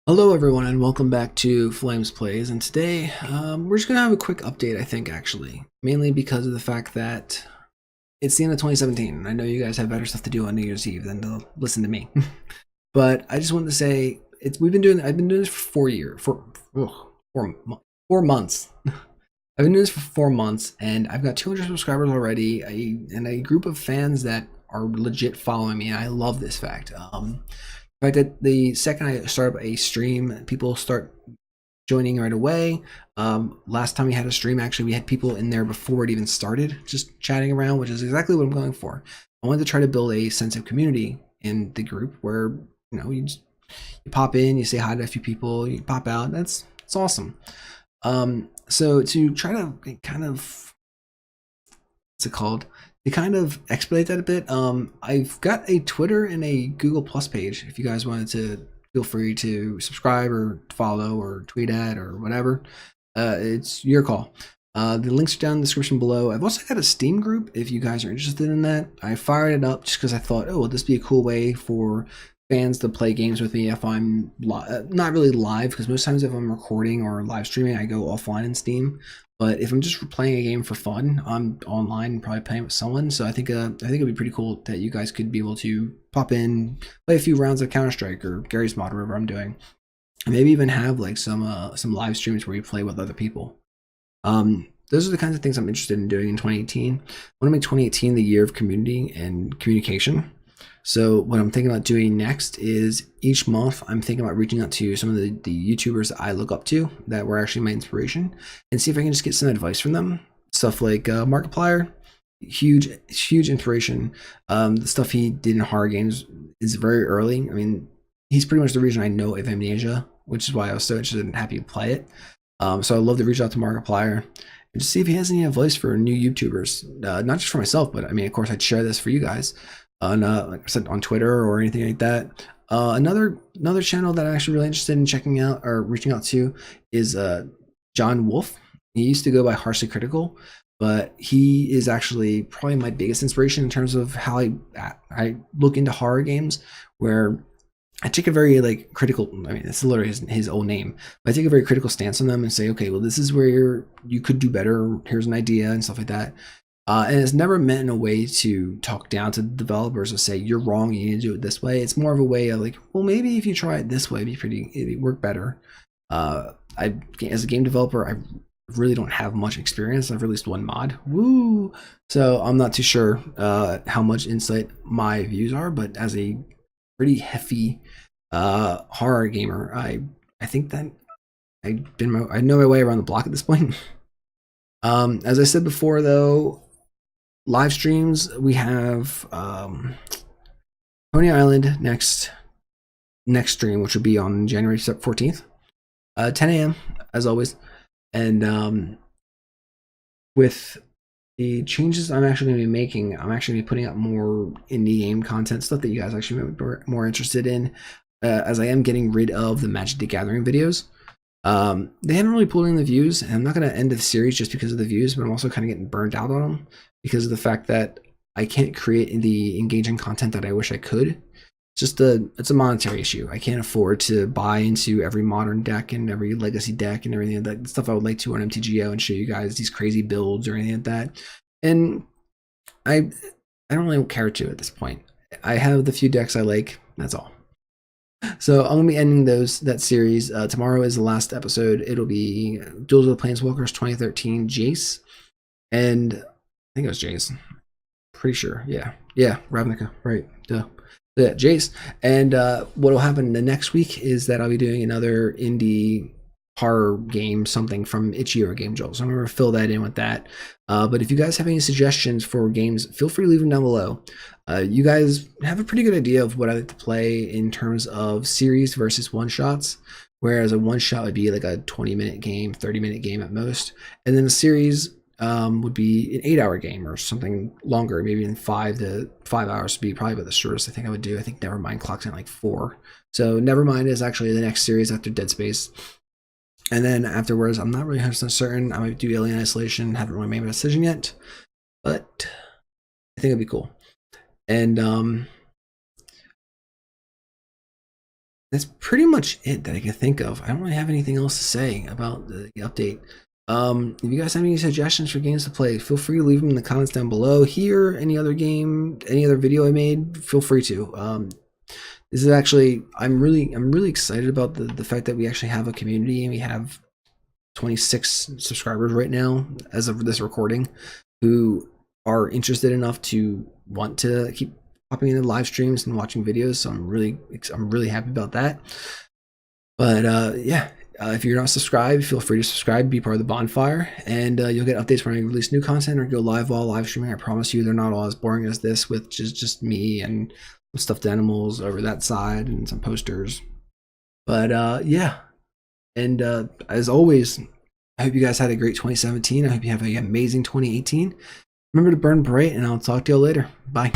Hello everyone and welcome back to Flamez Plays, and today we're just going to have a quick update, I think, actually. Mainly because of the fact that it's the end of 2017, and I know you guys have better stuff to do on New Year's Eve than to listen to me. But I just wanted to say, I've been doing this for 4 years, ugh, 4 months. I've been doing this for 4 months, and I've got 200 subscribers already, and a group of fans that are legit following me, and I love this fact. The fact that the second I start up a stream, people start joining right away. Last time we had a stream, actually, we had people in there before it even started, just chatting around, which is exactly what I'm going for. I wanted to try to build a sense of community in the group where you pop in, you say hi to a few people, you pop out. It's awesome. So to try to kind of what's it called? To kind of expedite that a bit, I've got a Twitter and a Google Plus page. If you guys wanted to, feel free to subscribe or follow or tweet at or whatever. It's your call. The links are down in the description below. I've also got a Steam group if you guys are interested in that. I fired it up just because I thought, oh, would this be a cool way for fans to play games with me if I'm not really live, because most times if I'm recording or live streaming, I go offline in Steam. But if I'm just playing a game for fun, I'm online and probably playing with someone. So I think it'd be pretty cool that you guys could be able to pop in, play a few rounds of Counter-Strike or Gary's Mod or whatever I'm doing, and maybe even have like some live streams where you play with other people. Those are the kinds of things I'm interested in doing in 2018. I want to make 2018 the year of community and communication. So what I'm thinking about doing next is each month I'm thinking about reaching out to some of the YouTubers that I look up to that were actually my inspiration, and see if I can just get some advice from them. Stuff like Markiplier, huge inspiration. The stuff he did in horror games is very early. I mean, he's pretty much the reason I know of Amnesia, which is why I was so interested and happy to play it. So I'd love to reach out to Markiplier and just see if he has any advice for new YouTubers, not just for myself, but I mean, of course, I'd share this for you guys on, like I said, on Twitter or anything like that. Another channel that I'm actually really interested in checking out or reaching out to is John Wolf. He used to go by Harshly Critical, but he is actually probably my biggest inspiration in terms of how I look into horror games, where I take a very critical. I mean, it's literally his old name, but I take a very critical stance on them and say, okay, well, this is where you could do better. Here's an idea and stuff like that. And it's never meant in a way to talk down to developers or say you're wrong, you need to do it this way. It's more of a way of like, well, maybe if you try it this way, it'd work better. As a game developer, I really don't have much experience. I've released one mod, woo! So I'm not too sure how much insight my views are, but as a pretty hefty horror gamer, I think that I know my way around the block at this point. As I said before, though, live streams, we have Coney Island next stream, which will be on January 14th, 10 a.m. as always. And with the changes I'm actually going to be making, I'm actually going to be putting out more indie game content, stuff that you guys actually might be more interested in, as I am getting rid of the Magic the Gathering videos. They haven't really pulled in the views, and I'm not going to end the series just because of the views, but I'm also kind of getting burned out on them because of the fact that I can't create the engaging content that I wish I could. It's a monetary issue. I can't afford to buy into every modern deck and every legacy deck and everything like that stuff I would like to on MTGO and show you guys these crazy builds or anything like that. And I don't really care to at this point. I have the few decks I like, that's all. So I'm gonna be ending that series. Tomorrow is the last episode. It'll be Duels of the Planeswalkers 2013 Jace, and I think it was Jace. Pretty sure, yeah, Ravnica, right? Duh. Yeah, Jace. And what will happen the next week is that I'll be doing another indie horror game, something from Itch.io Game Jolt. So I'm gonna fill that in with that. But if you guys have any suggestions for games, feel free to leave them down below. You guys have a pretty good idea of what I like to play in terms of series versus one-shots, whereas a one-shot would be like a 20-minute game, 30-minute game at most, and then a series would be an 8-hour game or something longer, maybe in 5 hours would be probably about the shortest I think I would do. I think Nevermind clocks in like 4. So Nevermind is actually the next series after Dead Space. And then afterwards, I'm not really 100% certain. I might do Alien Isolation. Haven't really made a decision yet, but I think it'd be cool. And that's pretty much it that I can think of. I don't really have anything else to say about the update. If you guys have any suggestions for games to play, feel free to leave them in the comments down below. Here, any other game, any other video I made, feel free to. This is actually, I'm really excited about the fact that we actually have a community and we have 26 subscribers right now as of this recording who are interested enough to want to keep popping into live streams and watching videos. So I'm really happy about that. But yeah, if you're not subscribed, feel free to subscribe, be part of the bonfire, and you'll get updates when I release new content or go live while live streaming. I promise you they're not all as boring as this, with just me and stuffed animals over that side and some posters. But yeah, and as always, I hope you guys had a great 2017. I hope you have an amazing 2018. Remember to burn bright, and I'll talk to you later. Bye.